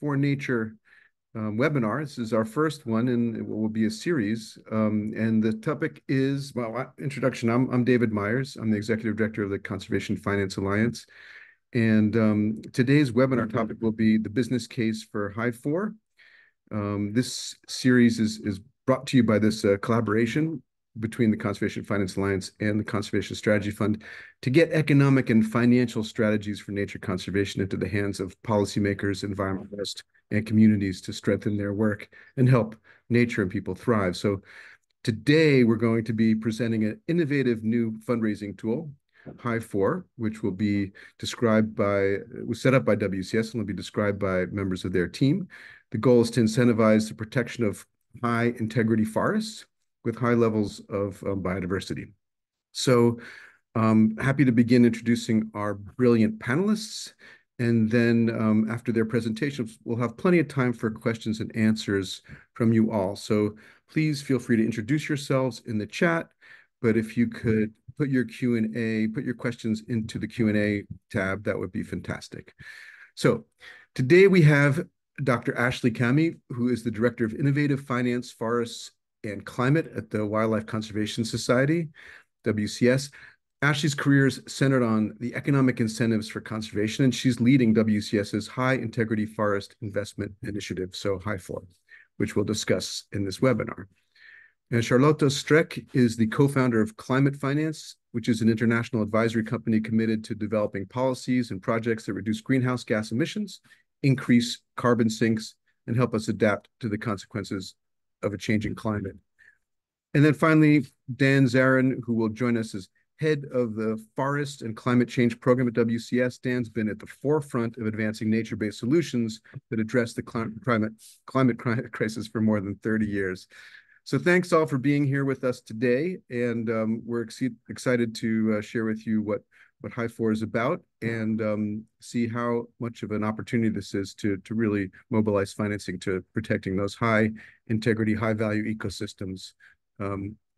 4Nature webinar. This is our first one, and it will be a series. And the topic is, well, introduction. I'm David Meyers. I'm the Executive Director of the Conservation Finance Alliance. And today's webinar topic will be the business case for HIFOR. This series is brought to you by this collaboration between the Conservation Finance Alliance and the Conservation Strategy Fund to get economic and financial strategies for nature conservation into the hands of policymakers, environmentalists, and communities to strengthen their work and help nature and people thrive. So today we're going to be presenting an innovative new fundraising tool, HIFOR, which will be was set up by WCS and will be described by members of their team. The goal is to incentivize the protection of high integrity forests with high levels of biodiversity. So happy to begin introducing our brilliant panelists. And then after their presentations, we'll have plenty of time for questions and answers from you all. So please feel free to introduce yourselves in the chat. But if you could put your Q&A, put your questions into the Q&A tab, that would be fantastic. So today we have Dr. Ashley Camhi, who is the Director of Innovative Finance, Forests, and Climate at the Wildlife Conservation Society, WCS. Ashley's career is centered on the economic incentives for conservation, and she's leading WCS's High Integrity Forest Investment Initiative, so HIFOR, which we'll discuss in this webinar. And Charlotte Streck is the co-founder of Climate Finance, which is an international advisory company committed to developing policies and projects that reduce greenhouse gas emissions, increase carbon sinks, and help us adapt to the consequences of a changing climate. And then finally, Dan Zarin, who will join us as head of the Forest and Climate Change Program at WCS. Dan's been at the forefront of advancing nature-based solutions that address the climate crisis for more than 30 years. So thanks all for being here with us today. And we're excited to share with you what HIFOR is about and see how much of an opportunity this is to really mobilize financing to protecting those high integrity, high value ecosystems.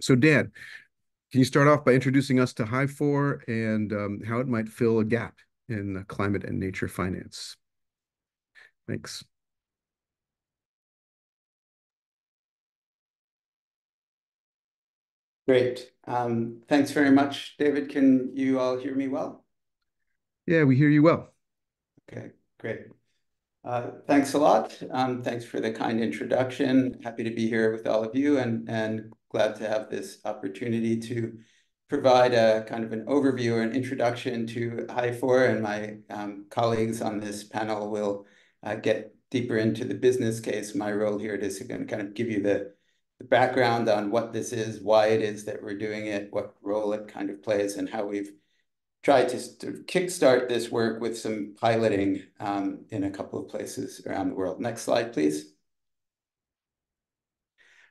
So Dan, can you start off by introducing us to HIFOR and how it might fill a gap in climate and nature finance? Thanks. Great. Thanks very much, David. Can you all hear me well? Yeah, we hear you well. Okay, great. Thanks a lot. Thanks for the kind introduction. Happy to be here with all of you and glad to have this opportunity to provide a kind of an overview or an introduction to HIFOR, and my colleagues on this panel will get deeper into the business case. My role here is to kind of give you the background on what this is, why it is that we're doing it, what role it kind of plays, and how we've tried to kickstart this work with some piloting in a couple of places around the world. Next slide, please.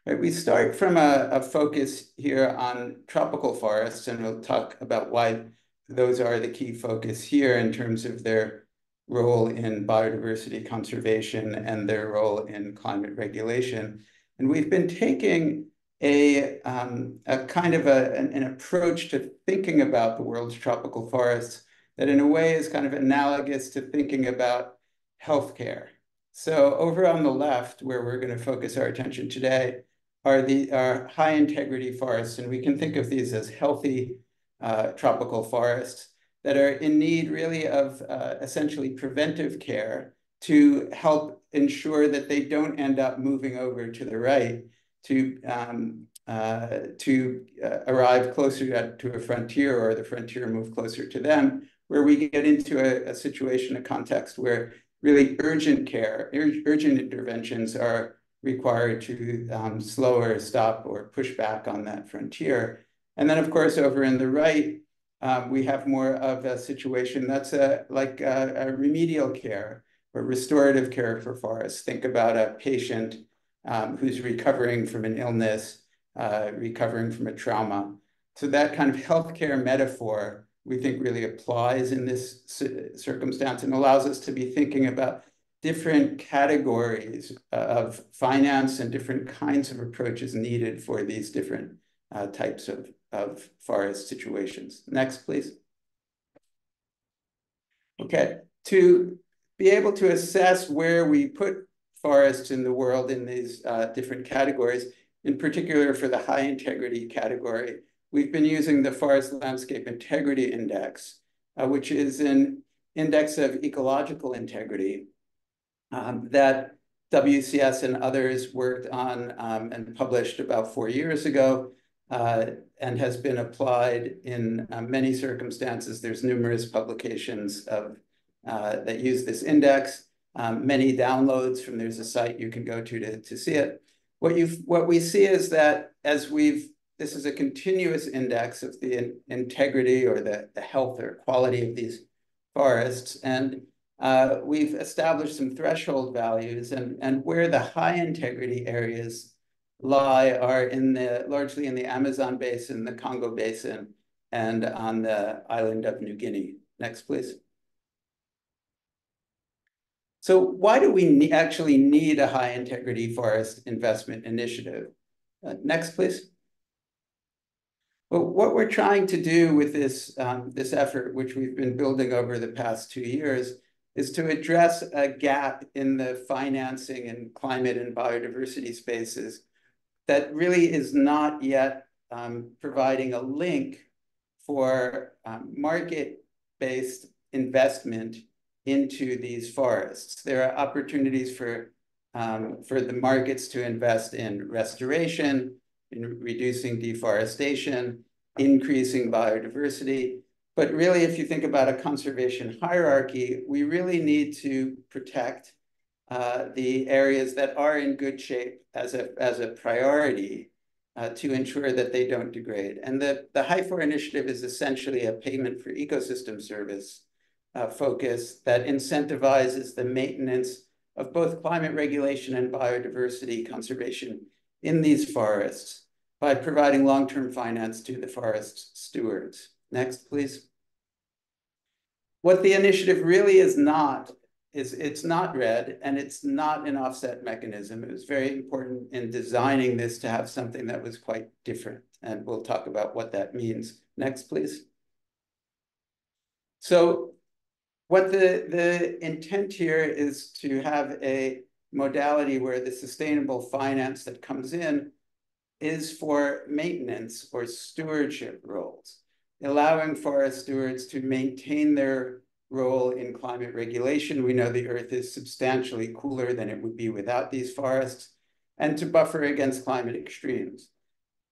Right, we start from a focus here on tropical forests, and we'll talk about why those are the key focus here in terms of their role in biodiversity conservation and their role in climate regulation. And we've been taking a kind of an approach to thinking about the world's tropical forests that in a way is kind of analogous to thinking about healthcare. So over on the left, where we're going to focus our attention today, are high integrity forests, and we can think of these as healthy tropical forests that are in need really of essentially preventive care to help ensure that they don't end up moving over to the right to arrive closer to a frontier, or the frontier move closer to them, where we get into a situation, a context where really urgent care, urgent interventions are required to slow or stop or push back on that frontier. And then, of course, over in the right, we have more of a situation that's like a remedial care or restorative care for forests. Think about a patient who's recovering from an illness, recovering from a trauma. So that kind of healthcare metaphor, we think, really applies in this circumstance and allows us to be thinking about different categories of finance and different kinds of approaches needed for these different types of forest situations. Next, please. Okay, to be able to assess where we put forests in the world in these different categories. In particular, for the high integrity category, we've been using the Forest Landscape Integrity Index, which is an index of ecological integrity that WCS and others worked on and published about 4 years ago, and has been applied in many circumstances. There's numerous publications that use this index, many downloads from, there's a site you can go to see it. What we see is that this is a continuous index of the integrity or the health or quality of these forests. And we've established some threshold values, and where the high integrity areas lie are largely in the Amazon basin, the Congo basin, and on the island of New Guinea. Next, please. So why do we actually need a high integrity forest investment initiative? Next, please. Well, what we're trying to do with this effort, which we've been building over the past 2 years, is to address a gap in the financing and climate and biodiversity spaces that really is not yet providing a link for market-based investment into these forests. There are opportunities for the markets to invest in restoration, in reducing deforestation, increasing biodiversity. But really, if you think about a conservation hierarchy, we really need to protect the areas that are in good shape as a priority to ensure that they don't degrade. And the HIFOR initiative is essentially a payment for ecosystem service focus that incentivizes the maintenance of both climate regulation and biodiversity conservation in these forests by providing long-term finance to the forest stewards. Next, please. What the initiative really is not, it's not red, and it's not an offset mechanism. It was very important in designing this to have something that was quite different, and we'll talk about what that means. Next, please. So what the intent here is to have a modality where the sustainable finance that comes in is for maintenance or stewardship roles, allowing forest stewards to maintain their role in climate regulation. We know the Earth is substantially cooler than it would be without these forests, and to buffer against climate extremes.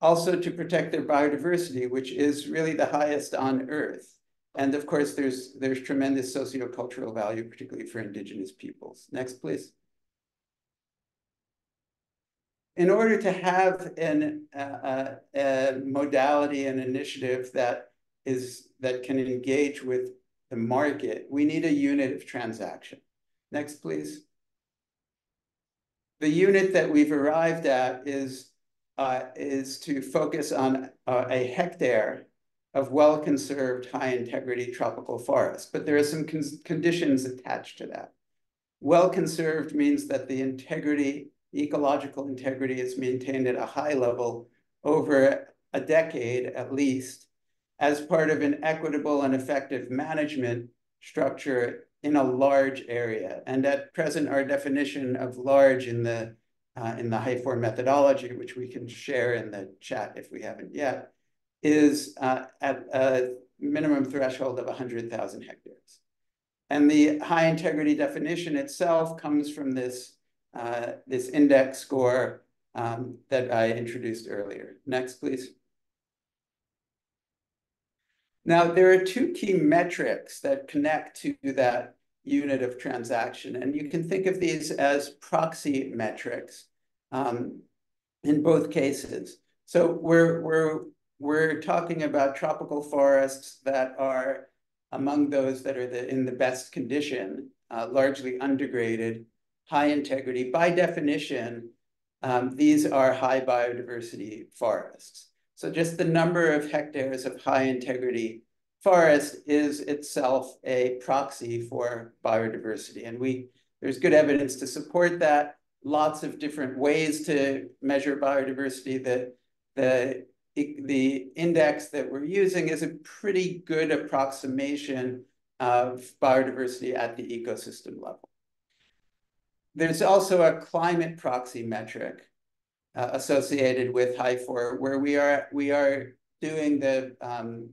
Also to protect their biodiversity, which is really the highest on Earth. And of course, there's tremendous sociocultural value, particularly for indigenous peoples. Next, please. In order to have a modality and initiative that can engage with the market, we need a unit of transaction. Next, please. The unit that we've arrived at is to focus on a hectare of well-conserved, high-integrity tropical forest. But there are some conditions attached to that. Well-conserved means that the ecological integrity is maintained at a high level over a decade at least, as part of an equitable and effective management structure in a large area. And at present, our definition of large in the HIFOR methodology, which we can share in the chat if we haven't yet, is at a minimum threshold of 100,000 hectares. And the high integrity definition itself comes from this index score that I introduced earlier. Next, please. Now, there are two key metrics that connect to that unit of transaction, and you can think of these as proxy metrics in both cases. So we're talking about tropical forests that are among those that are in the best condition, largely undegraded, high integrity. By definition, these are high biodiversity forests. So just the number of hectares of high integrity forest is itself a proxy for biodiversity. And there's good evidence to support that. Lots of different ways to measure biodiversity. The index that we're using is a pretty good approximation of biodiversity at the ecosystem level. There's also a climate proxy metric associated with HIFOR, where we are doing the kind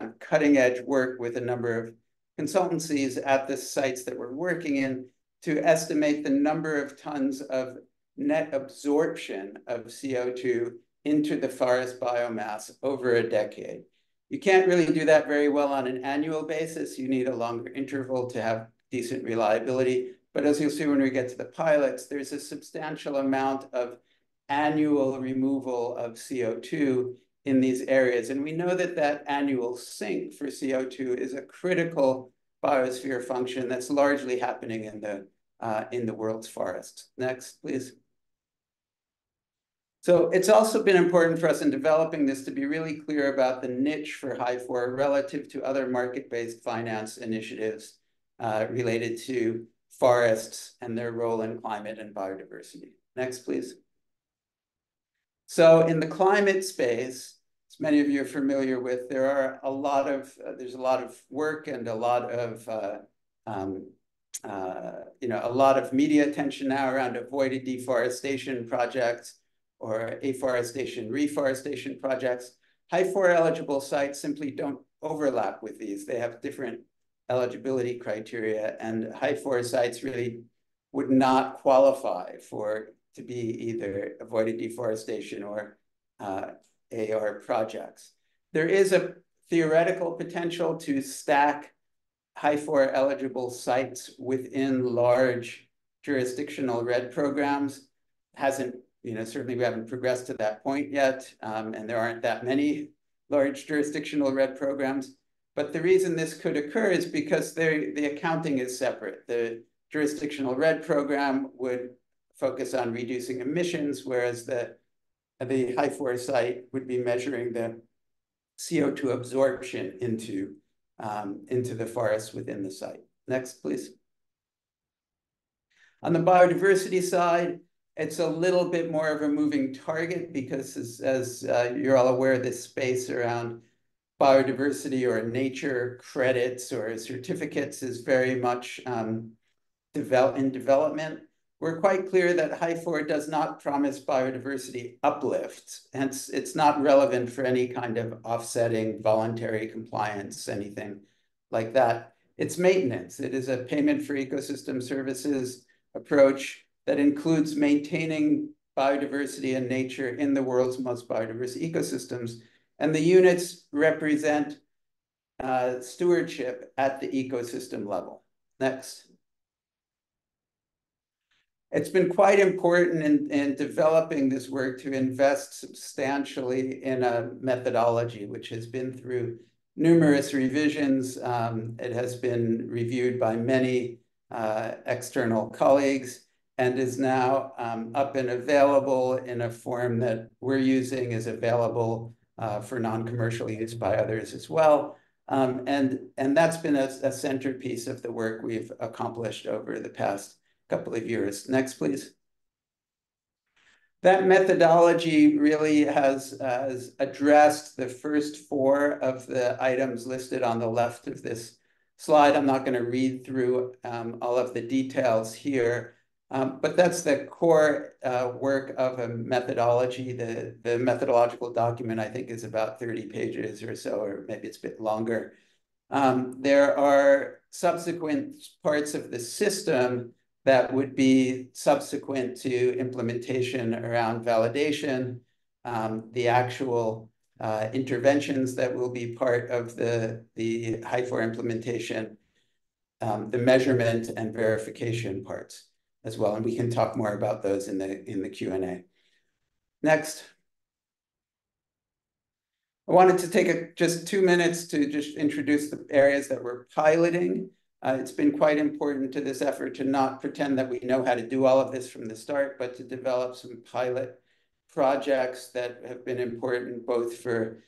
of cutting edge work with a number of consultancies at the sites that we're working in to estimate the number of tons of net absorption of CO2 into the forest biomass over a decade. You can't really do that very well on an annual basis. You need a longer interval to have decent reliability. But as you'll see when we get to the pilots, there's a substantial amount of annual removal of CO2 in these areas. And we know that that annual sink for CO2 is a critical biosphere function that's largely happening in the world's forests. Next, please. So it's also been important for us in developing this to be really clear about the niche for HIFOR relative to other market-based finance initiatives related to forests and their role in climate and biodiversity. Next, please. So in the climate space, as many of you are familiar with, there's a lot of work and a lot of media attention now around avoided deforestation projects or afforestation, reforestation projects. HIFOR eligible sites simply don't overlap with these. They have different eligibility criteria, and HIFOR sites really would not qualify to be either avoided deforestation or AR projects. There is a theoretical potential to stack HIFOR eligible sites within large jurisdictional RED programs. Certainly we haven't progressed to that point yet, and there aren't that many large jurisdictional RED programs. But the reason this could occur is because the accounting is separate. The jurisdictional RED program would focus on reducing emissions, whereas the HIFOR site would be measuring the CO2 absorption into the forest within the site. Next, please. On the biodiversity side, it's a little bit more of a moving target because as you're all aware, this space around biodiversity or nature credits or certificates is very much in development. We're quite clear that HIFOR does not promise biodiversity uplift. Hence, it's not relevant for any kind of offsetting, voluntary compliance, anything like that. It's maintenance. It is a payment for ecosystem services approach that includes maintaining biodiversity and nature in the world's most biodiverse ecosystems. And the units represent stewardship at the ecosystem level. Next. It's been quite important in developing this work to invest substantially in a methodology, which has been through numerous revisions. It has been reviewed by many external colleagues and is now up and available in a form that we're using, is available for non-commercial use by others as well. And that's been a centerpiece of the work we've accomplished over the past couple of years. Next, please. That methodology really has addressed the first four of the items listed on the left of this slide. I'm not going to read through all of the details here, but that's the core work of a methodology. The methodological document, I think, is about 30 pages or so, or maybe it's a bit longer. There are subsequent parts of the system that would be subsequent to implementation around validation, the actual interventions that will be part of the HIFOR implementation, the measurement and verification parts as well. And we can talk more about those in the Q&A. Next. I wanted to take just 2 minutes to just introduce the areas that we're piloting. It's been quite important to this effort to not pretend that we know how to do all of this from the start, but to develop some pilot projects that have been important both for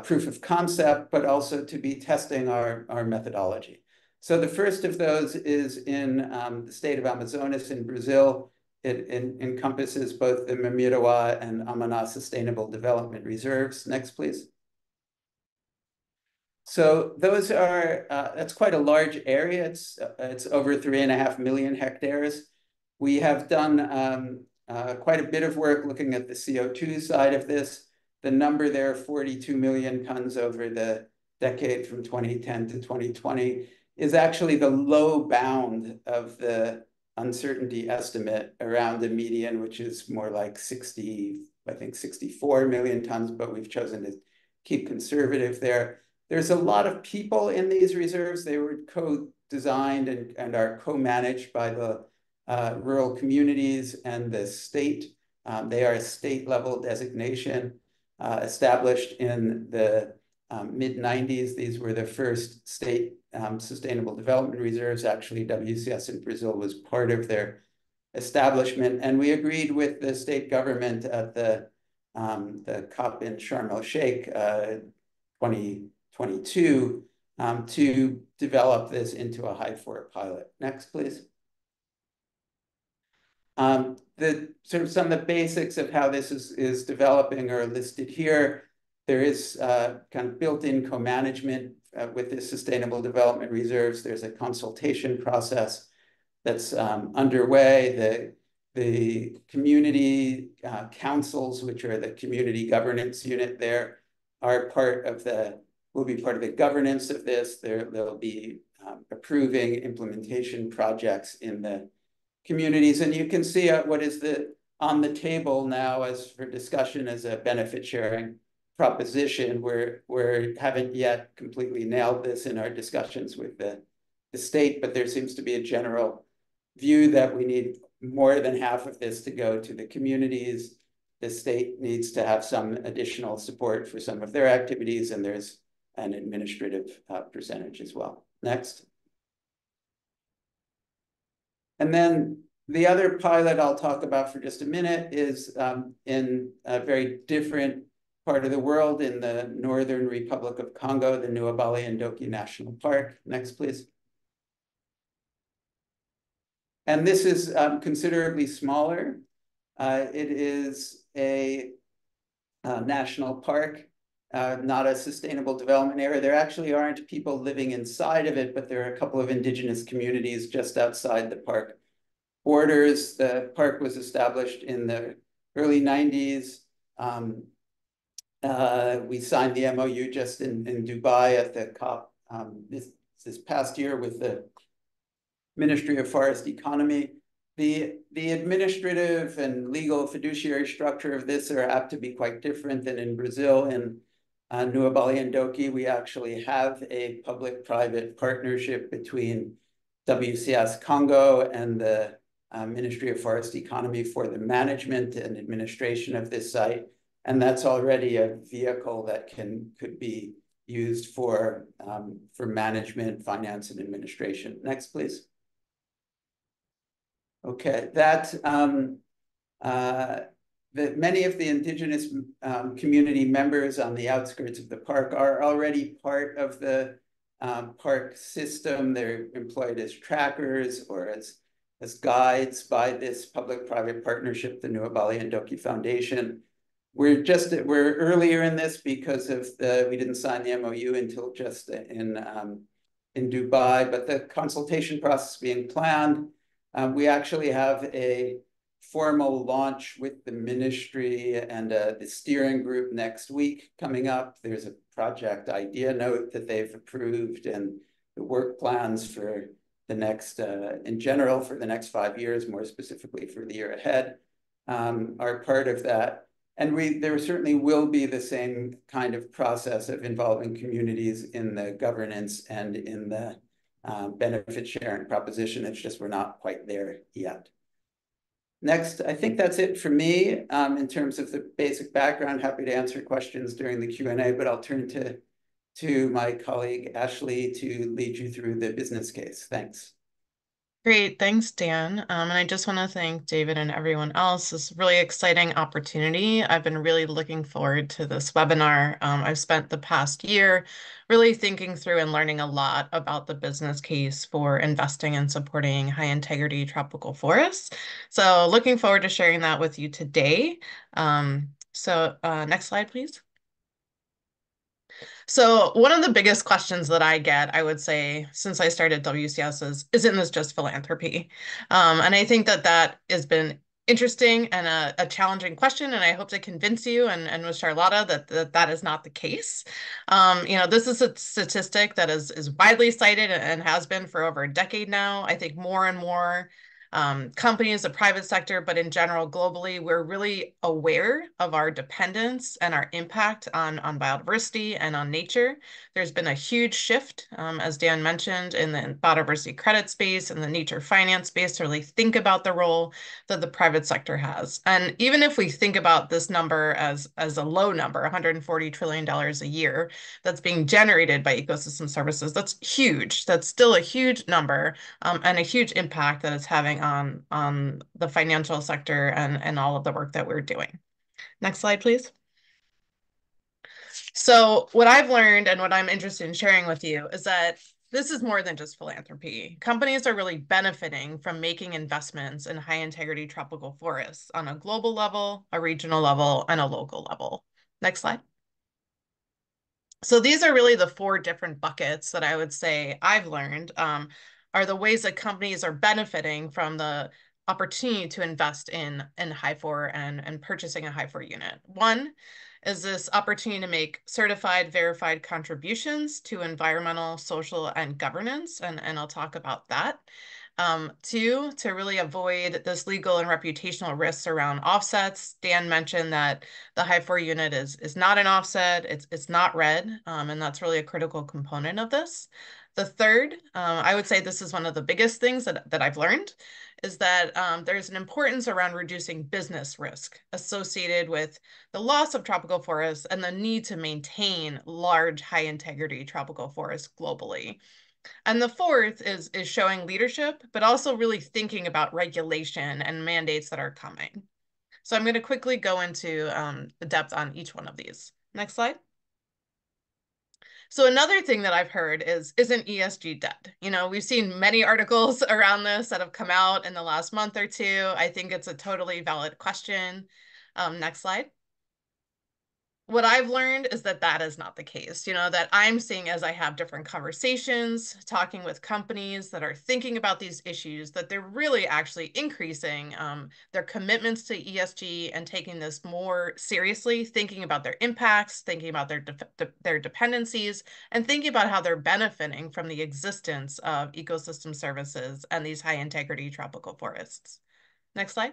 proof of concept, but also to be testing our methodology. So the first of those is in the state of Amazonas in Brazil. It encompasses both the Mamiroa and Amaná Sustainable Development Reserves. Next, please. So those are, that's quite a large area. It's over 3.5 million hectares. We have done quite a bit of work looking at the CO2 side of this. The number there, 42 million tons over the decade from 2010 to 2020, is actually the low bound of the uncertainty estimate around the median, which is more like 60, I think 64 million tons, but we've chosen to keep conservative there. There's a lot of people in these reserves. They were co-designed and are co-managed by the rural communities and the state. They are a state-level designation established in the mid-90s. These were the first state sustainable development reserves. Actually, WCS in Brazil was part of their establishment. And we agreed with the state government at the COP in Sharm el-Sheikh 2022 to develop this into a HIFOR pilot. Next, please. Sort of some of the basics of how this is developing are listed here. There is kind of built-in co-management with the sustainable development reserves. There's a consultation process that's underway. The community councils, which are the community governance unit there, are will be part of the governance of this. They'll be approving implementation projects in the communities. And you can see what is on the table now as for discussion as a benefit sharing proposition. We haven't yet completely nailed this in our discussions with the state, but there seems to be a general view that we need more than half of this to go to the communities. The state needs to have some additional support for some of their activities, and there's an administrative percentage as well. Next. And then the other pilot I'll talk about for just a minute is in a very different part of the world in the Northern Republic of Congo, the Nuabali-Ndoki National Park. Next, please. And this is considerably smaller. It is a national park, not a sustainable development area. There actually aren't people living inside of it, but there are a couple of indigenous communities just outside the park borders. The park was established in the early 90s. We signed the MOU just in Dubai at the COP this past year with the Ministry of Forest Economy. The administrative and legal fiduciary structure of this are apt to be quite different than in Brazil. In Nuabali-Ndoki, we actually have a public-private partnership between WCS Congo and the Ministry of Forest Economy for the management and administration of this site. And that's already a vehicle that could be used for management, finance, and administration. Next, please. Okay, many of the indigenous community members on the outskirts of the park are already part of the park system. They're employed as trackers or as guides by this public-private partnership, the Nuabali-Ndoki Foundation. We're earlier in this because of we didn't sign the MOU until just in Dubai, but the consultation process being planned. We actually have a formal launch with the ministry and the steering group next week coming up. There's a project idea note that they've approved, and the work plans for the next, in general, for the next 5 years, more specifically for the year ahead, are part of that. And there certainly will be the same kind of process of involving communities in the governance and in the benefit sharing proposition. It's just we're not quite there yet. Next, I think that's it for me in terms of the basic background. Happy to answer questions during the Q&A, but I'll turn to my colleague Ashley to lead you through the business case. Thanks. Great, thanks, Dan. And I just want to thank David and everyone else. This is a really exciting opportunity. I've been really looking forward to this webinar. I've spent the past year really thinking through and learning a lot about the business case for investing and supporting high integrity tropical forests. So looking forward to sharing that with you today. Next slide, please. So one of the biggest questions that I get, I would say, since I started WCS is, isn't this just philanthropy? And I think that that has been interesting and a challenging question, and I hope to convince you and with Charlotta that is not the case. This is a statistic that is widely cited and has been for over a decade now. I think more and more companies, the private sector, but in general, globally, we're really aware of our dependence and our impact on biodiversity and on nature. There's been a huge shift, as Dan mentioned, in the biodiversity credit space and the nature finance space to really think about the role that the private sector has. And even if we think about this number as a low number, $140 trillion a year, that's being generated by ecosystem services, that's huge. That's still a huge number and a huge impact that it's having on the financial sector and all of the work that we're doing. Next slide, please. So what I've learned and what I'm interested in sharing with you is that this is more than just philanthropy. Companies are really benefiting from making investments in high integrity tropical forests on a global level, a regional level, and a local level. Next slide. So these are really the four different buckets that I would say I've learned are the ways that companies are benefiting from the opportunity to invest in HIFOR and purchasing a HIFOR unit. One is this opportunity to make certified, verified contributions to environmental, social, and governance, and I'll talk about that. Two, to really avoid this legal and reputational risks around offsets. Dan mentioned that the HIFOR unit is not an offset, it's not red, and that's really a critical component of this. The third, I would say this is one of the biggest things that I've learned, is that there's an importance around reducing business risk associated with the loss of tropical forests and the need to maintain large, high integrity tropical forests globally. And the fourth is showing leadership, but also really thinking about regulation and mandates that are coming. So I'm going to quickly go into the depth on each one of these. Next slide. So another thing that I've heard is, isn't ESG dead? We've seen many articles around this that have come out in the last month or two. I think it's a totally valid question. Next slide. What I've learned is that that is not the case, that I'm seeing as I have different conversations, talking with companies that are thinking about these issues, that they're really actually increasing their commitments to ESG and taking this more seriously, thinking about their impacts, thinking about their dependencies, and thinking about how they're benefiting from the existence of ecosystem services and these high integrity tropical forests. Next slide.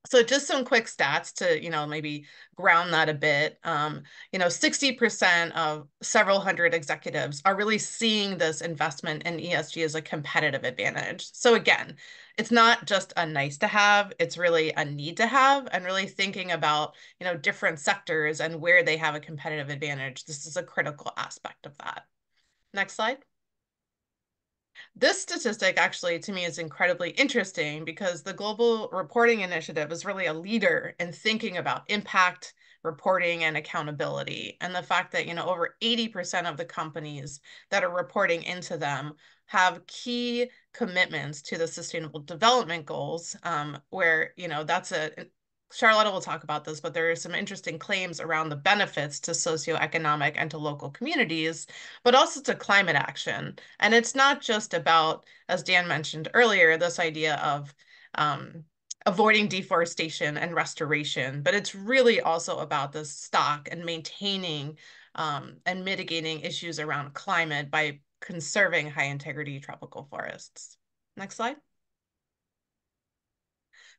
So just some quick stats to, maybe ground that a bit. 60% of several hundred executives are really seeing this investment in ESG as a competitive advantage. So again, it's not just a nice to have, it's really a need to have, and really thinking about, different sectors and where they have a competitive advantage. This is a critical aspect of that. Next slide. This statistic actually to me is incredibly interesting because the Global Reporting Initiative is really a leader in thinking about impact reporting and accountability. And the fact that, over 80% of the companies that are reporting into them have key commitments to the Sustainable Development Goals, where, that's Charlotta will talk about this, but there are some interesting claims around the benefits to socioeconomic and to local communities, but also to climate action. And it's not just about, as Dan mentioned earlier, this idea of avoiding deforestation and restoration, but it's really also about the stock and maintaining and mitigating issues around climate by conserving high integrity tropical forests. Next slide.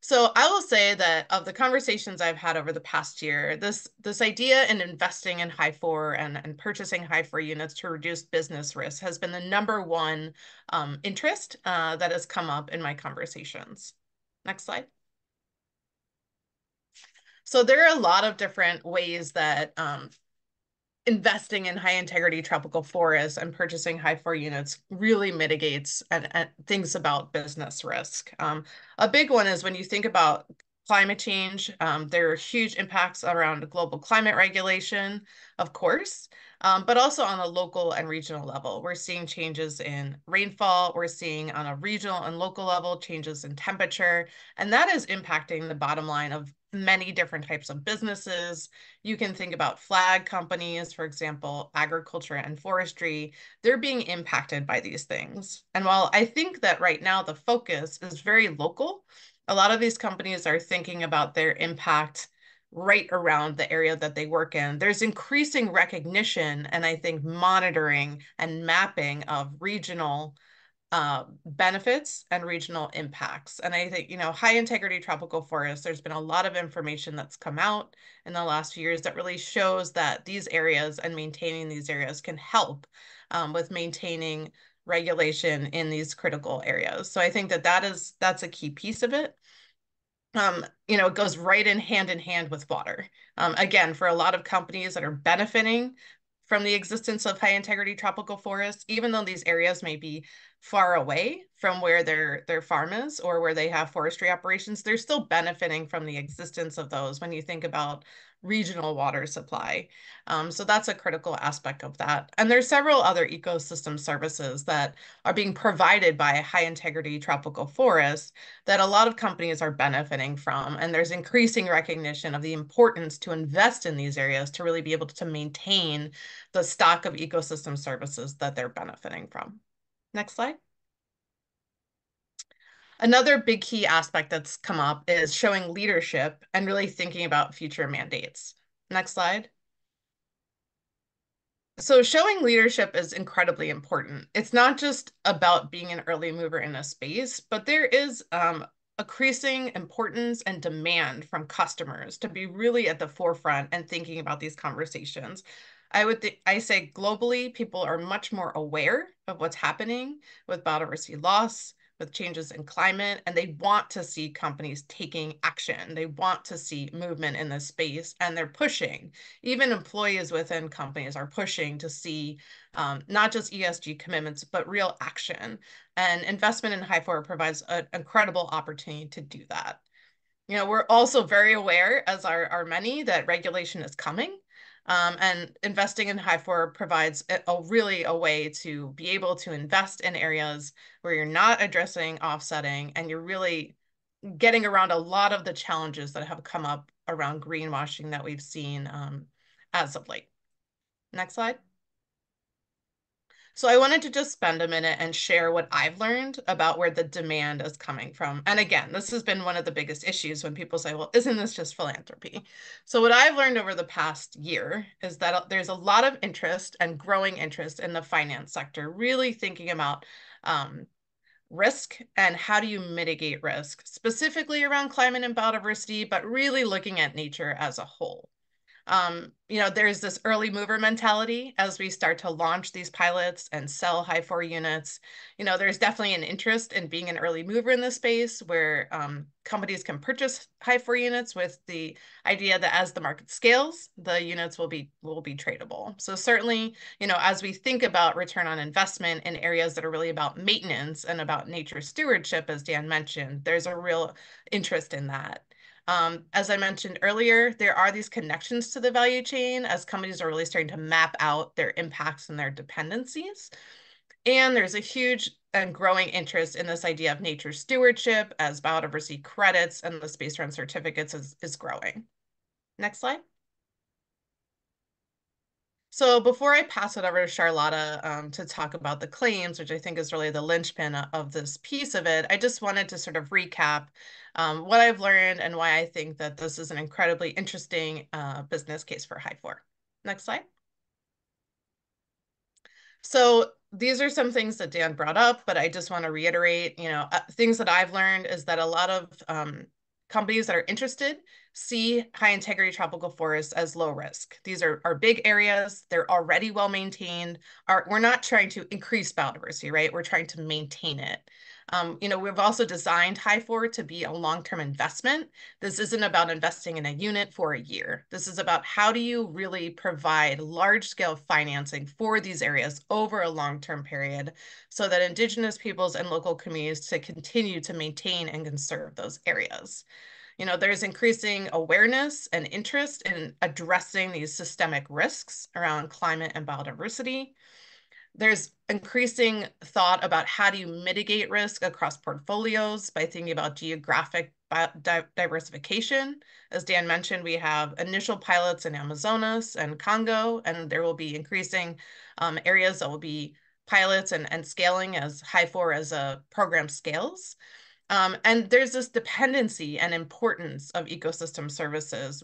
So I will say that of the conversations I've had over the past year, this idea in investing in HIFOR and purchasing HIFOR units to reduce business risk has been the number one interest that has come up in my conversations. Next slide. So there are a lot of different ways that investing in high integrity tropical forests and purchasing HIFOR units really mitigates and thinks about business risk. A big one is when you think about climate change, there are huge impacts around global climate regulation, of course, but also on a local and regional level. We're seeing changes in rainfall. We're seeing on a regional and local level changes in temperature, and that is impacting the bottom line of many different types of businesses. You can think about flag companies, for example, agriculture and forestry. They're being impacted by these things. And while I think that right now the focus is very local, a lot of these companies are thinking about their impact right around the area that they work in. There's increasing recognition and I think monitoring and mapping of regional benefits and regional impacts. And I think, high integrity tropical forests, there's been a lot of information that's come out in the last few years that really shows that these areas and maintaining these areas can help with maintaining regulation in these critical areas. So I think that that's a key piece of it. It goes right in hand with water. Again, for a lot of companies that are benefiting from the existence of high integrity tropical forests, even though these areas may be far away from where their farm is or where they have forestry operations, they're still benefiting from the existence of those when you think about regional water supply. So that's a critical aspect of that. And there's several other ecosystem services that are being provided by high integrity tropical forests that a lot of companies are benefiting from. And there's increasing recognition of the importance to invest in these areas to really be able to maintain the stock of ecosystem services that they're benefiting from. Next slide. Another big key aspect that's come up is showing leadership and really thinking about future mandates. Next slide. So showing leadership is incredibly important. It's not just about being an early mover in a space, but there is increasing importance and demand from customers to be really at the forefront and thinking about these conversations. I say globally, people are much more aware of what's happening with biodiversity loss, with changes in climate, and they want to see companies taking action. They want to see movement in this space, and they're pushing. Even employees within companies are pushing to see not just ESG commitments, but real action. And investment in HIFOR provides an incredible opportunity to do that. We're also very aware, as are many, that regulation is coming. And investing in HIFOR provides really a way to be able to invest in areas where you're not addressing offsetting and you're really getting around a lot of the challenges that have come up around greenwashing that we've seen as of late. Next slide. So I wanted to just spend a minute and share what I've learned about where the demand is coming from. And again, this has been one of the biggest issues when people say, well, isn't this just philanthropy? So what I've learned over the past year is that there's a lot of interest and growing interest in the finance sector, really thinking about risk and how do you mitigate risk, specifically around climate and biodiversity, but really looking at nature as a whole. There's this early mover mentality as we start to launch these pilots and sell HIFOR units. There's definitely an interest in being an early mover in this space where companies can purchase HIFOR units with the idea that as the market scales, the units will be tradable. So certainly, as we think about return on investment in areas that are really about maintenance and about nature stewardship, as Dan mentioned, there's a real interest in that. As I mentioned earlier, there are these connections to the value chain as companies are really starting to map out their impacts and their dependencies. And there's a huge and growing interest in this idea of nature stewardship as biodiversity credits and the space run certificates is growing. Next slide. So before I pass it over to Charlotta to talk about the claims, which I think is really the linchpin of this piece of it, I just wanted to sort of recap what I've learned and why I think that this is an incredibly interesting business case for HIFOR. Next slide. So these are some things that Dan brought up, but I just want to reiterate, things that I've learned is that a lot of companies that are interested see high integrity tropical forests as low risk. These are big areas. They're already well maintained. We're not trying to increase biodiversity, right? We're trying to maintain it. We've also designed HIFOR to be a long-term investment. This isn't about investing in a unit for a year. This is about how do you really provide large-scale financing for these areas over a long-term period so that Indigenous peoples and local communities to continue to maintain and conserve those areas. There's increasing awareness and interest in addressing these systemic risks around climate and biodiversity. There's increasing thought about how do you mitigate risk across portfolios by thinking about geographic diversification. As Dan mentioned, we have initial pilots in Amazonas and Congo, and there will be increasing areas that will be pilots and scaling as HIFOR as a program scales. And there's this dependency and importance of ecosystem services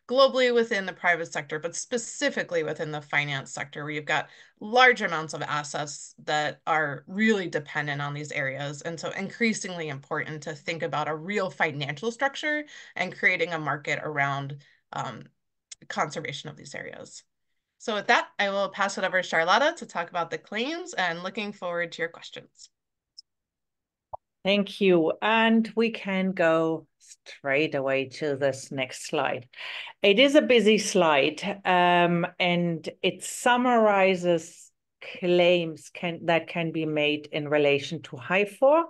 globally within the private sector, but specifically within the finance sector, where you've got large amounts of assets that are really dependent on these areas. And so increasingly important to think about a real financial structure and creating a market around conservation of these areas. So with that, I will pass it over to Charlotta to talk about the claims, and looking forward to your questions. Thank you. And we can go straight away to this next slide. It is a busy slide, and it summarizes claims that can be made in relation to HIFOR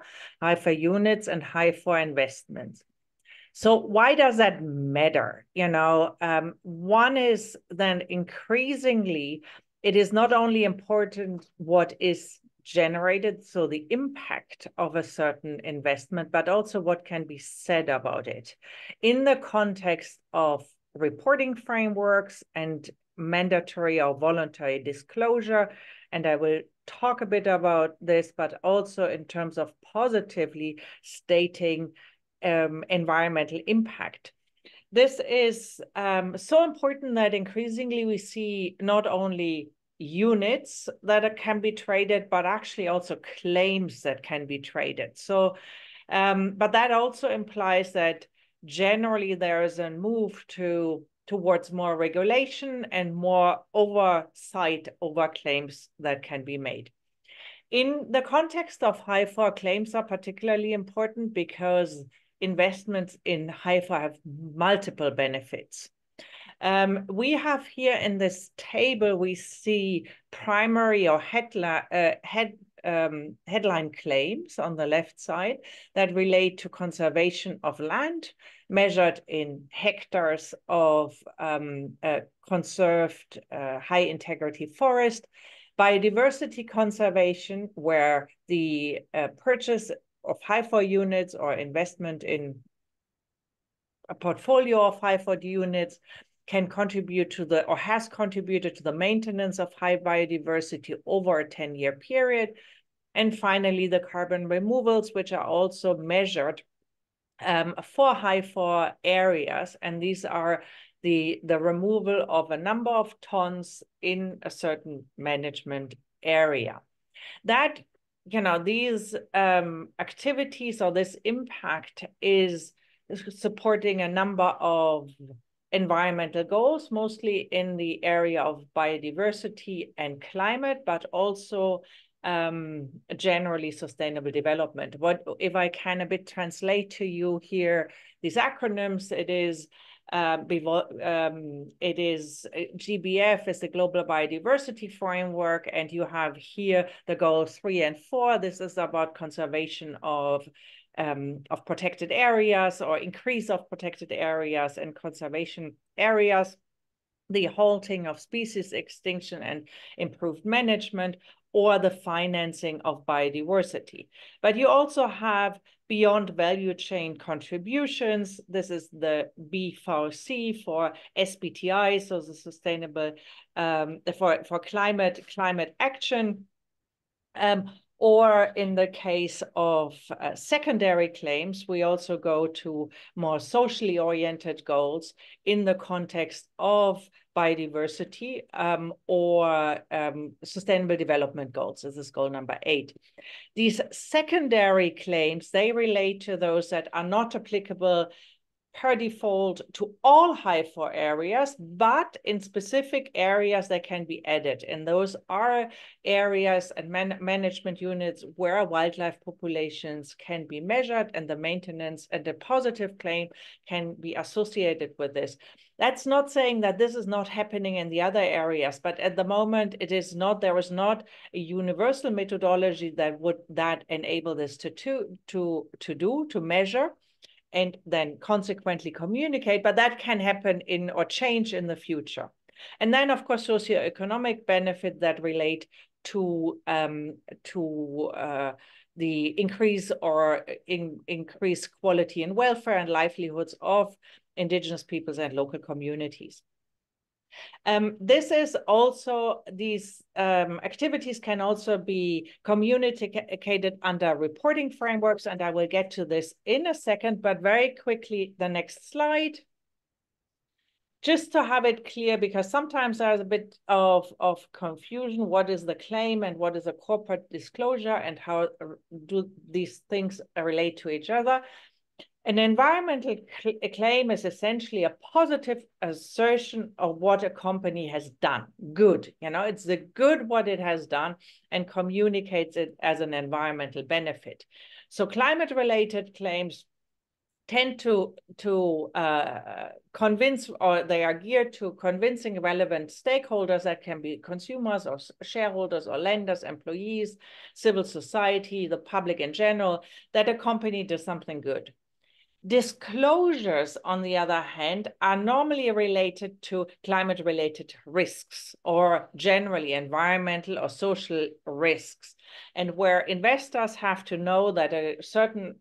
units, and HIFOR investments. So why does that matter? One is then increasingly, it is not only important what is generated, so the impact of a certain investment, but also what can be said about it in the context of reporting frameworks and mandatory or voluntary disclosure. And I will talk a bit about this, but also in terms of positively stating environmental impact. This is so important that increasingly we see not only units that can be traded, but actually also claims that can be traded. So, but that also implies that generally there is a move towards more regulation and more oversight over claims that can be made. In the context of HIFOR, claims are particularly important because investments in HIFOR have multiple benefits. We have here in this table, we see primary or headline claims on the left side that relate to conservation of land, measured in hectares of conserved high integrity forest, biodiversity conservation, where the purchase of HIFOR units or investment in a portfolio of HIFOR units can contribute to or has contributed to the maintenance of high biodiversity over a 10-year period. And finally, the carbon removals, which are also measured for HIFOR areas. And these are the removal of a number of tons in a certain management area. That, these activities or this impact is supporting a number of environmental goals, mostly in the area of biodiversity and climate, but also generally sustainable development. What if I can a bit translate to you here these acronyms? It is GBF is the Global Biodiversity Framework, and you have here the goals 3 and 4. This is about conservation of protected areas or increase of protected areas and conservation areas, the halting of species extinction and improved management, or the financing of biodiversity. But you also have beyond value chain contributions. This is the B4C for SBTI, so the sustainable for climate action. Or in the case of secondary claims, we also go to more socially oriented goals in the context of biodiversity or sustainable development goals. This is goal number 8. These secondary claims, they relate to those that are not applicable per default to all HIFOR areas, but in specific areas that can be added. And those are areas and management units where wildlife populations can be measured, and the maintenance and the positive claim can be associated with this. That's not saying that this is not happening in the other areas, but at the moment it is not. There is not a universal methodology that would enable this to measure and then consequently communicate, but that can happen or change in the future. And then, of course, socioeconomic benefits that relate to the increase or increase quality and welfare and livelihoods of indigenous peoples and local communities. This is also, these activities can also be communicated under reporting frameworks, and I will get to this in a second, but very quickly, the next slide. Just to have it clear, because sometimes there's a bit of confusion. What is the claim and what is a corporate disclosure, and how do these things relate to each other? An environmental claim is essentially a positive assertion of what a company has done. Good, you know, it's the good what it has done and communicates it as an environmental benefit. So climate-related claims tend to convince, or they are geared to convincing relevant stakeholders, that can be consumers or shareholders or lenders, employees, civil society, the public in general, that a company does something good. Disclosures, on the other hand, are normally related to climate-related risks, or generally environmental or social risks, and where investors have to know that a certain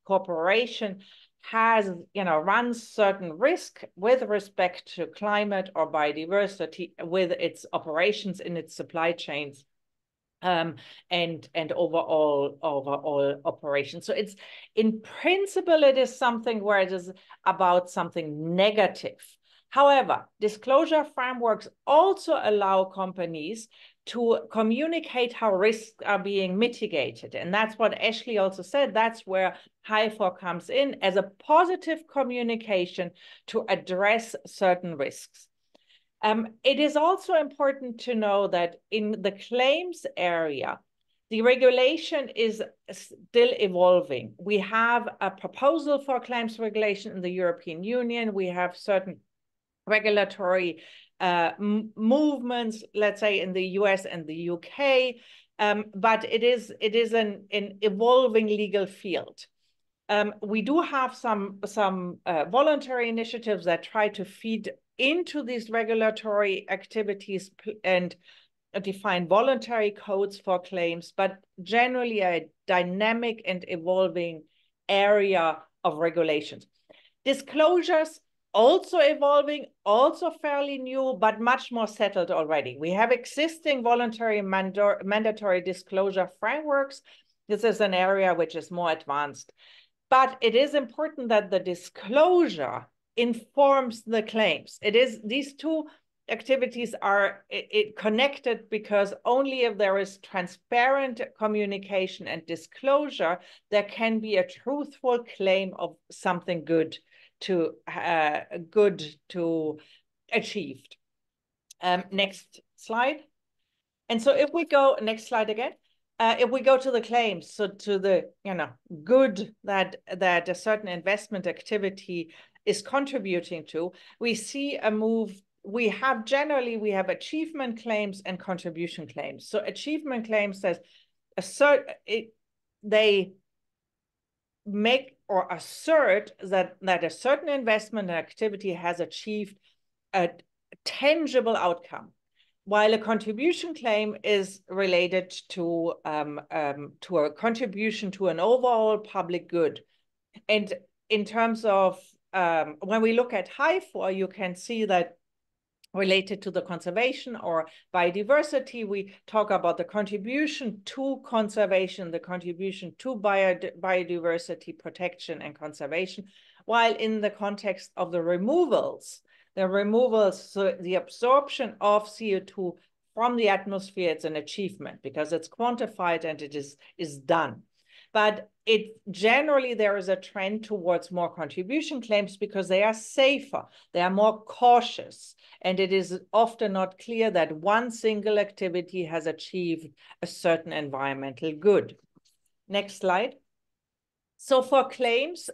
corporation has, you know, runs certain risk with respect to climate or biodiversity with its operations in its supply chains. And overall operations. So it's, in principle, it is something where it is about something negative. However, disclosure frameworks also allow companies to communicate how risks are being mitigated. And that's what Ashley also said. That's where HIFOR comes in as a positive communication to address certain risks. It is also important to know that in the claims area, the regulation is still evolving. We have a proposal for claims regulation in the European Union. We have certain regulatory movements, let's say, in the US and the UK, but it is an evolving legal field. We do have some voluntary initiatives that try to feed into these regulatory activities and define voluntary codes for claims, but generally a dynamic and evolving area of regulations. Disclosures also evolving, also fairly new, but much more settled already. We have existing voluntary mandatory disclosure frameworks. This is an area which is more advanced. But it is important that the disclosure informs the claims. It is, these two activities are connected, because only if there is transparent communication and disclosure, there can be a truthful claim of something good to achieved. Next slide. And so if we go, next slide again. If we go to the claims, so to the, you know, good that a certain investment activity is contributing to, we see a move. We have achievement claims and contribution claims. So achievement claims says they make or assert that a certain investment activity has achieved a tangible outcome, while a contribution claim is related to a contribution to an overall public good. And in terms of, when we look at HIFOR, you can see that related to the conservation or biodiversity, we talk about the contribution to conservation, the contribution to biodiversity protection and conservation, while in the context of the removals, so the absorption of CO2 from the atmosphere, it's an achievement because it's quantified and it is done. But generally there is a trend towards more contribution claims because they are safer, they are more cautious, and it is often not clear that one single activity has achieved a certain environmental good. Next slide. So for claims,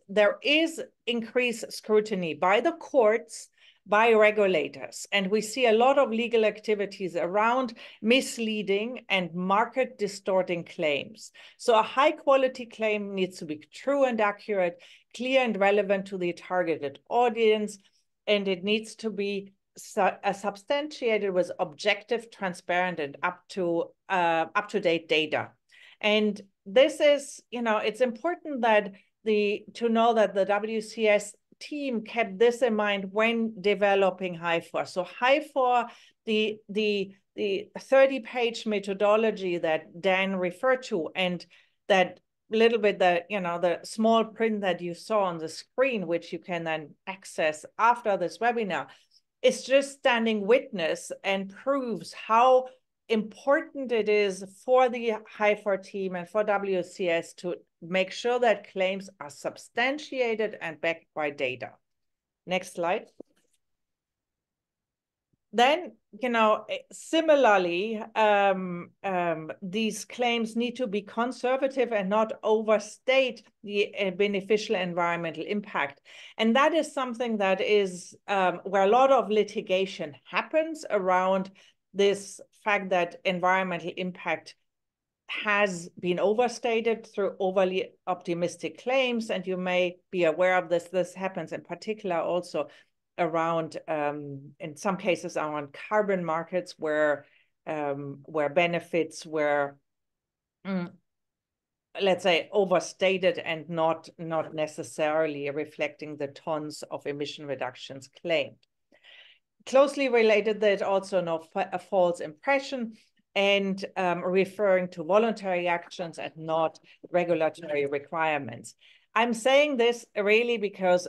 there is increased scrutiny by the courts, by regulators, and we see a lot of legal activities around misleading and market distorting claims. So a high quality claim needs to be true and accurate, clear and relevant to the targeted audience, and it needs to be substantiated with objective, transparent, and up-to-date data. And this is, it's important that to know that the WCS team kept this in mind when developing HIFOR. So HIFOR, the 30-page methodology that Dan referred to, and that little bit the small print that you saw on the screen, which you can then access after this webinar, is just standing witness and proves how important it is for the HIFOR team and for WCS to make sure that claims are substantiated and backed by data. Next slide. Then, similarly, these claims need to be conservative and not overstate the beneficial environmental impact. And that is something that is where a lot of litigation happens around this fact that environmental impact has been overstated through overly optimistic claims. And you may be aware of this. This happens in particular also around, in some cases, around carbon markets where benefits were, let's say, overstated and not necessarily reflecting the tons of emission reductions claimed. Closely related, there's also a false impression and referring to voluntary actions and not regulatory requirements. I'm saying this really because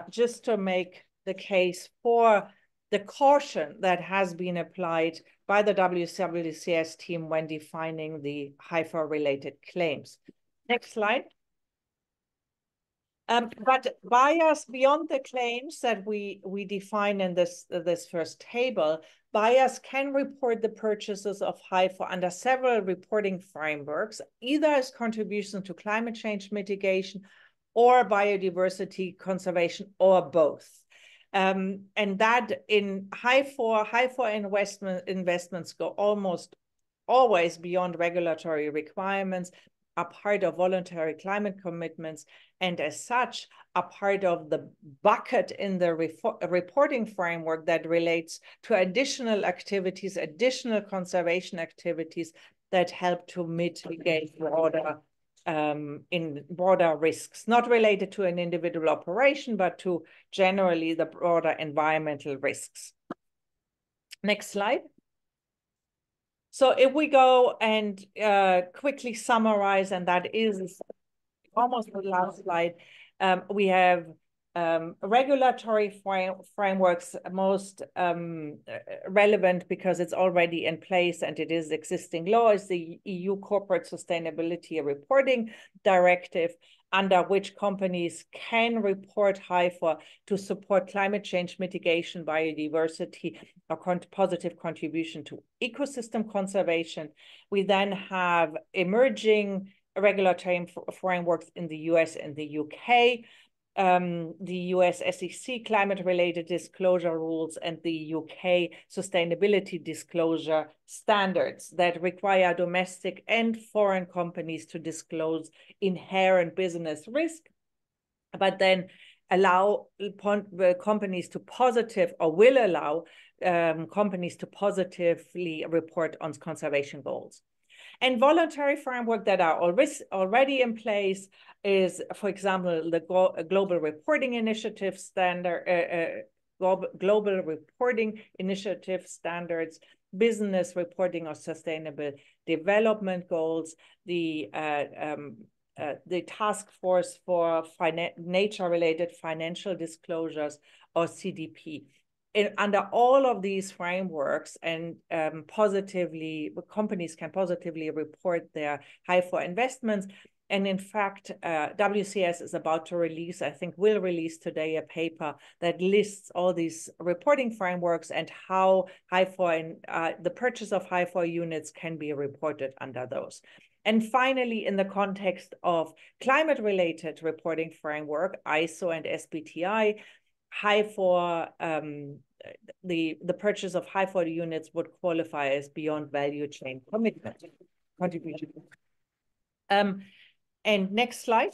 just to make the case for the caution that has been applied by the WCS team when defining the HIFOR-related claims. Next slide. But buyers beyond the claims that we define in this first table, buyers can report the purchases of HIFOR under several reporting frameworks, either as contributions to climate change mitigation or biodiversity conservation, or both. And that in HIFOR investments go almost always beyond regulatory requirements, are part of voluntary climate commitments, and as such, are part of the bucket in the reporting framework that relates to additional activities, additional conservation activities that help to mitigate broader risks, not related to an individual operation, but to generally the broader environmental risks. Next slide. So if we go and quickly summarize, and that is almost the last slide, we have regulatory frameworks most relevant because it's already in place and it is existing law, is the EU Corporate Sustainability Reporting Directive, under which companies can report HIFOR to support climate change mitigation, biodiversity, or positive contribution to ecosystem conservation. We then have emerging regulatory frameworks in the US and the UK, the US SEC climate-related disclosure rules and the UK sustainability disclosure standards that require domestic and foreign companies to disclose inherent business risk, but then allow companies to will allow companies to positively report on conservation goals. And voluntary framework that are already in place is, for example, the Global Reporting Initiative standard, Global Reporting Initiative standards, business reporting of sustainable development goals, the Task Force for Nature-related Financial Disclosures, or CDP. Under all of these frameworks, and companies can positively report their HIFOR investments. And in fact, WCS is about to release, I think will release today, a paper that lists all these reporting frameworks and how HIFOR and the purchase of HIFOR units can be reported under those. And finally, in the context of climate-related reporting framework, ISO and SBTi, HIFOR, the purchase of HIFOR units would qualify as beyond value chain contribution. And next slide.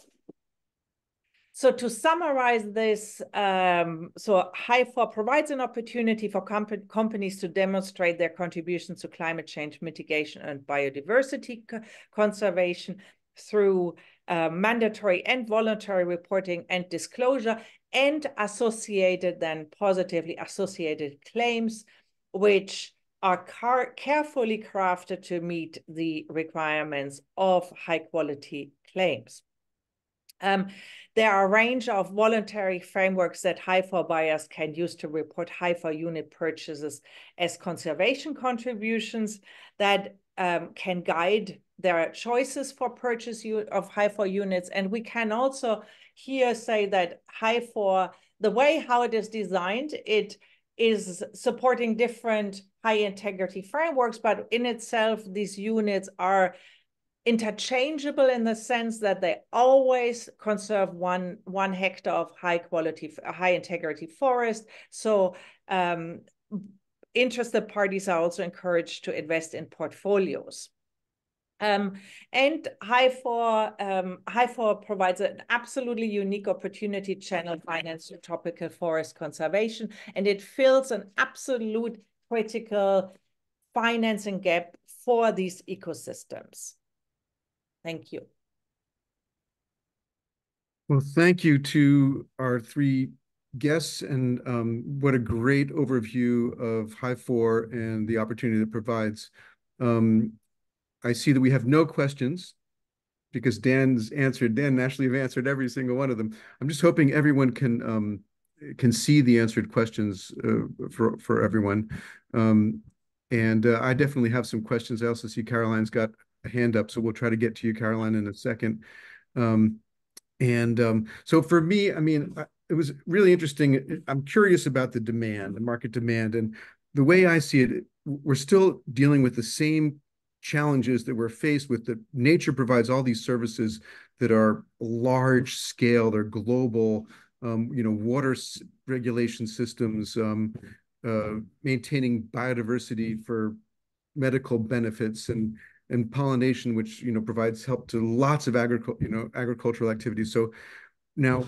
So to summarize this, so HIFOR provides an opportunity for companies to demonstrate their contributions to climate change mitigation and biodiversity conservation through mandatory and voluntary reporting and disclosure, and associated, then positively associated claims, which are carefully crafted to meet the requirements of high-quality claims. There are a range of voluntary frameworks that HIFOR buyers can use to report HIFOR unit purchases as conservation contributions that can guide their choices for purchase of HIFOR units. And we can also here say that HIFOR, the way how it is designed, it is supporting different high integrity frameworks, but in itself, these units are interchangeable in the sense that they always conserve one hectare of high integrity forest. So interested parties are also encouraged to invest in portfolios. And HIFOR provides an absolutely unique opportunity channel finance to tropical forest conservation, and it fills an absolute critical financing gap for these ecosystems. Thank you. Well, thank you to our three guests, and what a great overview of HIFOR and the opportunity that provides. I see that we have no questions because Dan and Ashley have answered every single one of them. I'm just hoping everyone can see the answered questions for everyone. And I definitely have some questions. I also see Caroline's got a hand up, so we'll try to get to you, Caroline, in a second. So for me, I mean, it was really interesting. I'm curious about the demand, the market demand, and the way I see it, we're still dealing with the same challenges that we're faced with. That nature provides all these services that are large scale, they're global, water regulation systems, maintaining biodiversity for medical benefits, and pollination, which provides help to lots of agricultural activities. So now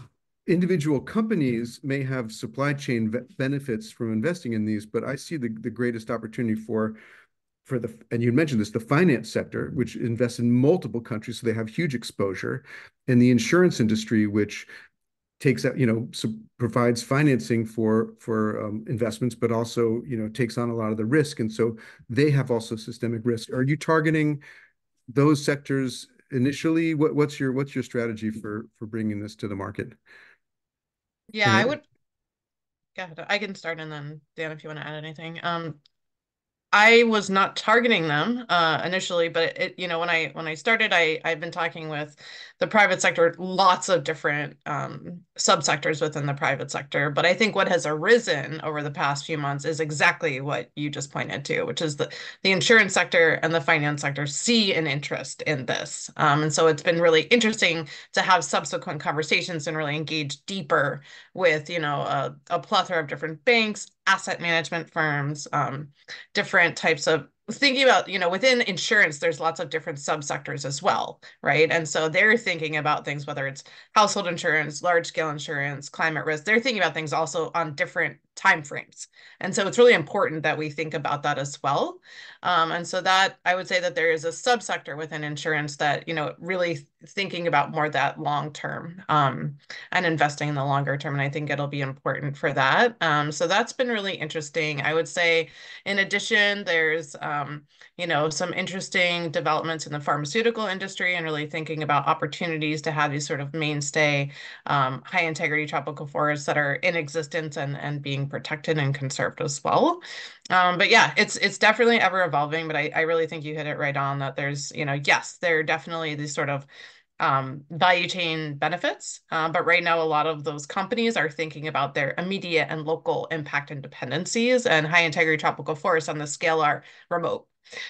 individual companies may have supply chain benefits from investing in these, but I see the greatest opportunity for and you mentioned this, the finance sector, which invests in multiple countries, so they have huge exposure, and the insurance industry, which takes out, provides financing for investments, but also, takes on a lot of the risk. And so they have also systemic risk. Are you targeting those sectors initially? What's your strategy for bringing this to the market? Yeah, I would. Go ahead. I can start, and then Dan, if you want to add anything. I was not targeting them initially, but when I started, I've been talking with the private sector, lots of different subsectors within the private sector. But I think what has arisen over the past few months is exactly what you just pointed to, which is the insurance sector and the finance sector see an interest in this. And so it's been really interesting to have subsequent conversations and really engage deeper with, a plethora of different banks, asset management firms, different types of thinking about, within insurance, there's lots of different subsectors as well, right? And so they're thinking about things, whether it's household insurance, large scale insurance, climate risk, they're thinking about things also on different timeframes. And so it's really important that we think about that as well. And so that I would say that there is a subsector within insurance that, really thinking about more that long term and investing in the longer term. And I think it'll be important for that. So that's been really interesting. I would say, in addition, there's, some interesting developments in the pharmaceutical industry and really thinking about opportunities to have these sort of mainstay high integrity tropical forests that are in existence and being protected and conserved as well. But yeah, it's definitely ever evolving, but I really think you hit it right on that there's, yes, there are definitely these sort of value chain benefits. But right now, a lot of those companies are thinking about their immediate and local impact and dependencies, and high integrity tropical forests on the scale are remote,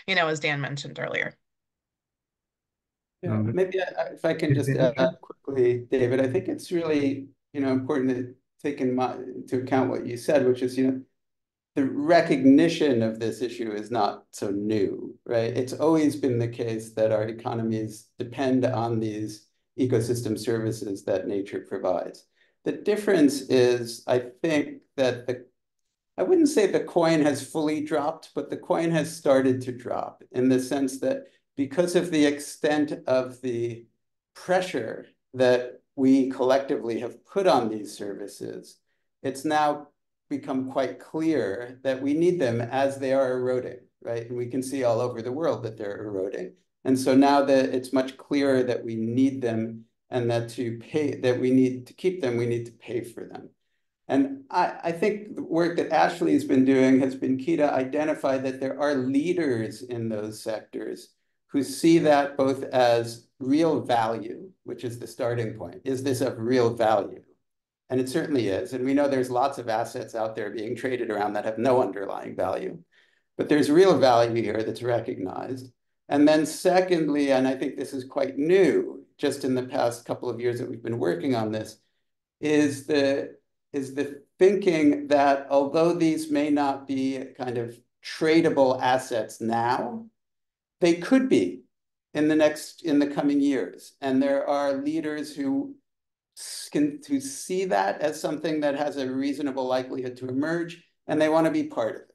as Dan mentioned earlier. Yeah, maybe if I can just add quickly, David, I think it's really, important to take into account what you said, which is, the recognition of this issue is not so new, right? It's always been the case that our economies depend on these ecosystem services that nature provides. The difference is, I think that I wouldn't say the coin has fully dropped, but the coin has started to drop in the sense that because of the extent of the pressure that we collectively have put on these services, it's now become quite clear that we need them as they are eroding, right? And we can see all over the world that they're eroding. And so now that it's much clearer that we need them and that we need to keep them, we need to pay for them. And I think the work that Ashley has been doing has been key to identify that there are leaders in those sectors who see that both as real value, which is the starting point. Is this of real value? And it certainly is. And we know there's lots of assets out there being traded around that have no underlying value. But there's real value here that's recognized. And then secondly, and I think this is quite new, just in the past couple of years that we've been working on this, is the thinking that although these may not be kind of tradable assets now, they could be in the coming years. And there are leaders who see that as something that has a reasonable likelihood to emerge, and they want to be part of it.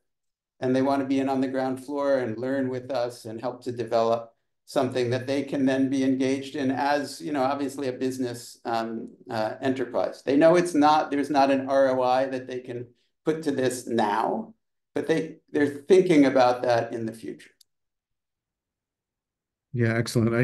And they want to be in on the ground floor and learn with us and help to develop something that they can then be engaged in as, obviously a business enterprise. They know there's not an ROI that they can put to this now, but they're thinking about that in the future. Yeah, excellent.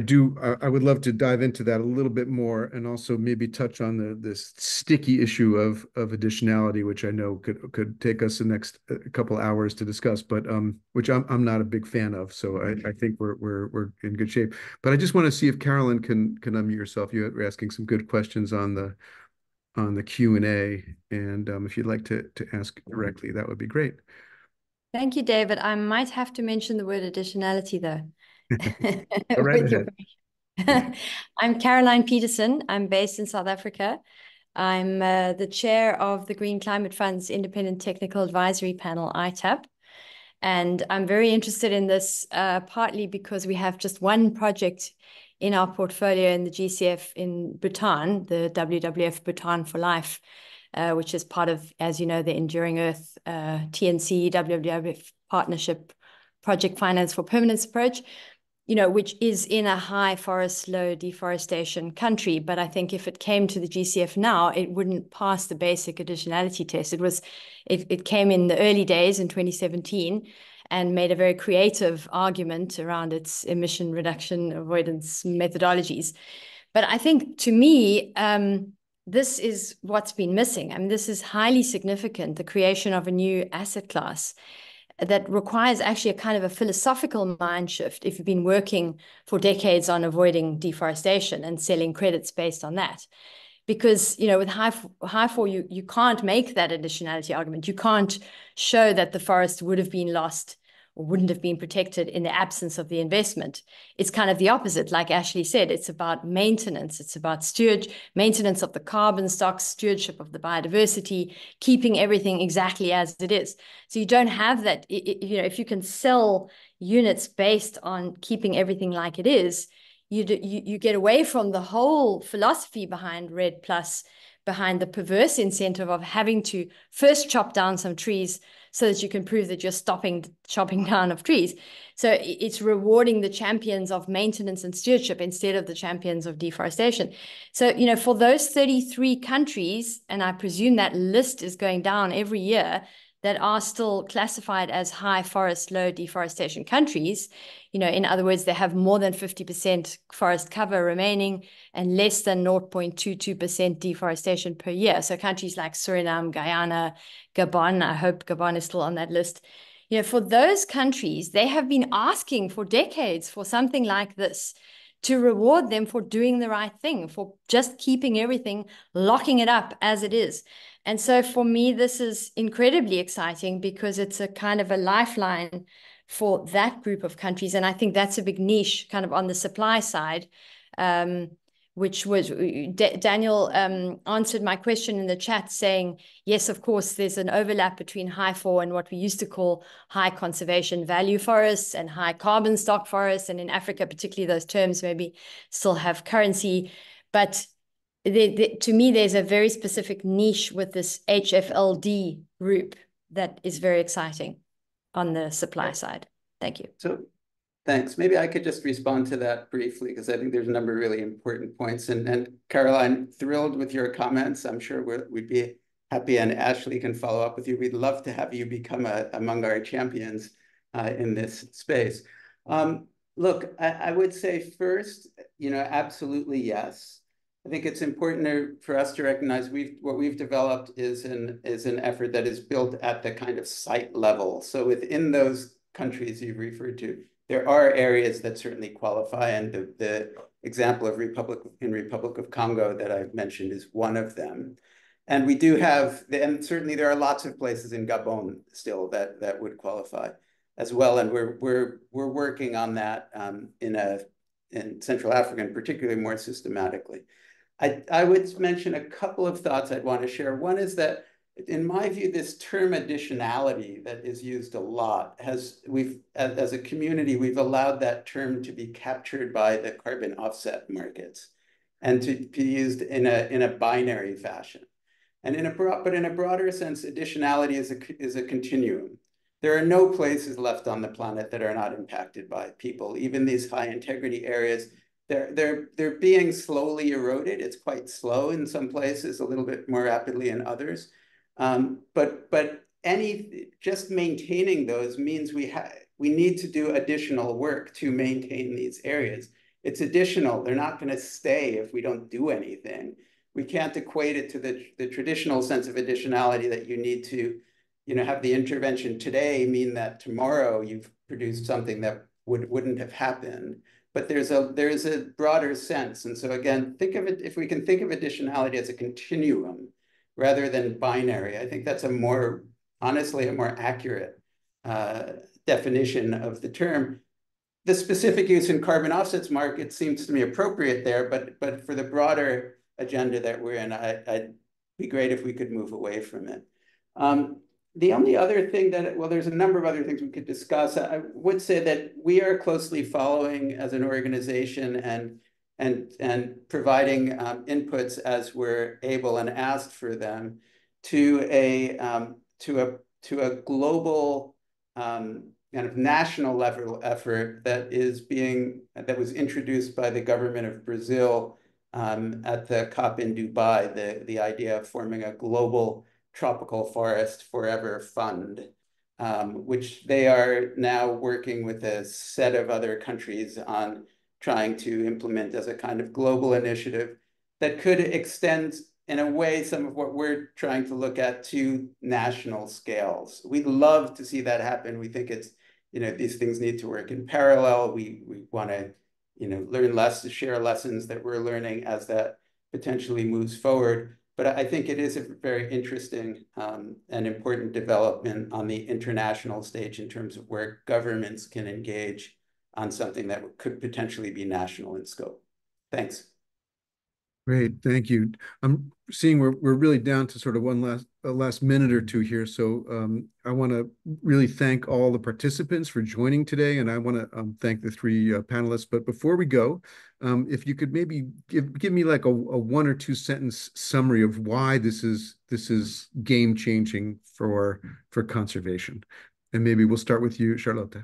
I would love to dive into that a little bit more and also maybe touch on this sticky issue of additionality, which I know could take us the next couple hours to discuss, but which I'm not a big fan of. So I think we're in good shape. But I just want to see if Carolyn can unmute yourself. You're asking some good questions on the Q&A, and if you'd like to ask directly, that would be great. Thank you, David. I might have to mention the word additionality, though. Go right ahead. I'm Caroline Peterson. I'm based in South Africa. I'm the chair of the Green Climate Fund's Independent Technical Advisory Panel, ITAP. And I'm very interested in this partly because we have just one project in our portfolio in the GCF in Bhutan, the WWF Bhutan for Life, which is part of, as you know, the Enduring Earth TNC WWF Partnership Project Finance for Permanence approach, which is in a high forest, low deforestation country. But I think if it came to the GCF now, it wouldn't pass the basic additionality test. It came in the early days in 2017 and made a very creative argument around its emission reduction avoidance methodologies. But I think, to me, this is what's been missing. I mean, this is highly significant, the creation of a new asset class that requires actually a kind of a philosophical mind shift if you've been working for decades on avoiding deforestation and selling credits based on that. Because, with HIFOR, you can't make that additionality argument. You can't show that the forest would have been lost or wouldn't have been protected in the absence of the investment. It's kind of the opposite. Like Ashley said, it's about maintenance. It's about maintenance of the carbon stocks, stewardship of the biodiversity, keeping everything exactly as it is. So you don't have that. If you can sell units based on keeping everything like it is, you get away from the whole philosophy behind REDD+, behind the perverse incentive of having to first chop down some trees so that you can prove that you're stopping chopping down of trees. So it's rewarding the champions of maintenance and stewardship instead of the champions of deforestation. So, for those 33 countries, and I presume that list is going down every year, that are still classified as high forest, low deforestation countries, in other words, they have more than 50% forest cover remaining and less than 0.22% deforestation per year. So countries like Suriname, Guyana, Gabon, I hope Gabon is still on that list. For those countries, they have been asking for decades for something like this to reward them for doing the right thing, for just keeping everything, locking it up as it is. And so for me, this is incredibly exciting because it's a kind of a lifeline for that group of countries. And I think that's a big niche kind of on the supply side, which was Daniel answered my question in the chat saying, yes, of course, there's an overlap between HIFOR and what we used to call high conservation value forests and high carbon stock forests. And in Africa, particularly, those terms maybe still have currency. But to me, there's a very specific niche with this HFLD group that is very exciting on the supply side. Thank you. So thanks. Maybe I could just respond to that briefly, because I think there's a number of really important points. And Caroline, thrilled with your comments. I'm sure we'd be happy, and Ashley can follow up with you. We'd love to have you become among our champions in this space. Look, I would say first, absolutely yes. I think it's important for us to recognize what we've developed is an effort that is built at the kind of site level. So within those countries you've referred to, there are areas that certainly qualify, and the example of Republic of Congo that I've mentioned is one of them. And we do have, and certainly there are lots of places in Gabon still that would qualify as well. And we're working on that in Central Africa, and particularly more systematically. I would mention a couple of thoughts I'd want to share. One is that, in my view, this term additionality that is used a lot as a community, we've allowed that term to be captured by the carbon offset markets and to be used in a binary fashion. And in a broader sense, additionality is a continuum. There are no places left on the planet that are not impacted by people. Even these high integrity areas, they're being slowly eroded. It's quite slow in some places, a little bit more rapidly in others. But just maintaining those means we need to do additional work to maintain these areas. It's additional. They're not going to stay if we don't do anything. We can't equate it to the traditional sense of additionality that you need to, have the intervention today mean that tomorrow you've produced something that wouldn't have happened. But there's a broader sense. And so again, think of it, if we can think of additionality as a continuum rather than binary, I think that's honestly a more accurate definition of the term. The specific use in carbon offsets market seems to me appropriate there, but for the broader agenda that we're in, I'd be great if we could move away from it. The only other thing there's a number of other things we could discuss. I would say that we are closely following as an organization and providing inputs as we're able and asked for them to a global kind of national level effort that was introduced by the government of Brazil at the COP in Dubai, the idea of forming a global tropical forest forever fund, which they are now working with a set of other countries on trying to implement as a kind of global initiative that could extend, in a way, some of what we're trying to look at to national scales. We'd love to see that happen. We think it's, these things need to work in parallel. We want to, learn less, to share lessons that we're learning as that potentially moves forward. But I think it is a very interesting and important development on the international stage in terms of where governments can engage on something that could potentially be national in scope. Thanks. Great, thank you. I'm seeing we're really down to sort of a last minute or two here. So I want to really thank all the participants for joining today, and I want to thank the three panelists. But before we go, if you could maybe give me like a 1 or 2 sentence summary of why this is game changing for conservation, and maybe we'll start with you, Charlotte.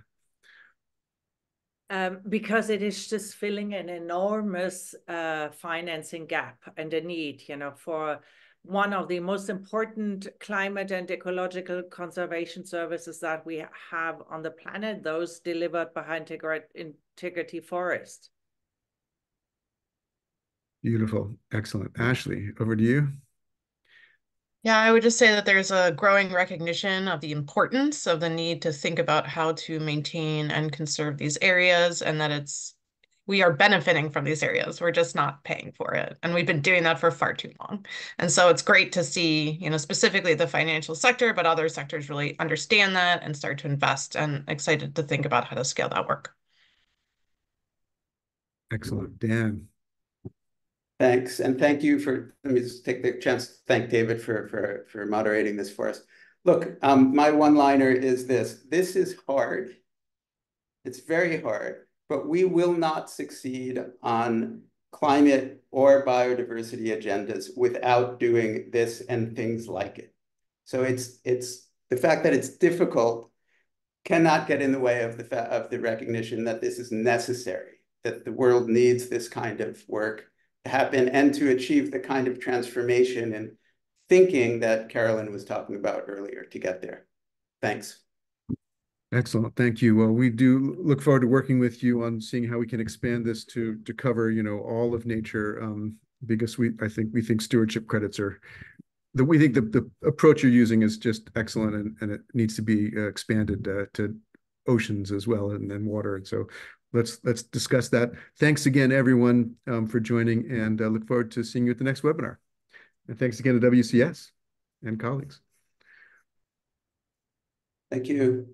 Because it is just filling an enormous financing gap and a need, for one of the most important climate and ecological conservation services that we have on the planet, those delivered by integrity forest. Beautiful, excellent. Ashley, over to you. Yeah, I would just say that there's a growing recognition of the importance of the need to think about how to maintain and conserve these areas, and that we are benefiting from these areas. We're just not paying for it. And we've been doing that for far too long. And so it's great to see, specifically the financial sector, but other sectors really understand that and start to invest, and excited to think about how to scale that work. Excellent. Dan. Thanks, and thank you let me just take the chance to thank David for moderating this for us. Look, my one-liner is this is hard. It's very hard, but we will not succeed on climate or biodiversity agendas without doing this and things like it. So it's the fact that it's difficult cannot get in the way of the recognition that this is necessary, that the world needs this kind of work to happen and to achieve the kind of transformation and thinking that Carolyn was talking about earlier to get there. Thanks. Excellent. Thank you. Well, we do look forward to working with you on seeing how we can expand this to cover, all of nature, because we think stewardship credits are we think the approach you're using is just excellent, and it needs to be expanded to oceans as well, and then water. And so let's discuss that. Thanks again, everyone, for joining, and look forward to seeing you at the next webinar. And thanks again to WCS and colleagues. Thank you.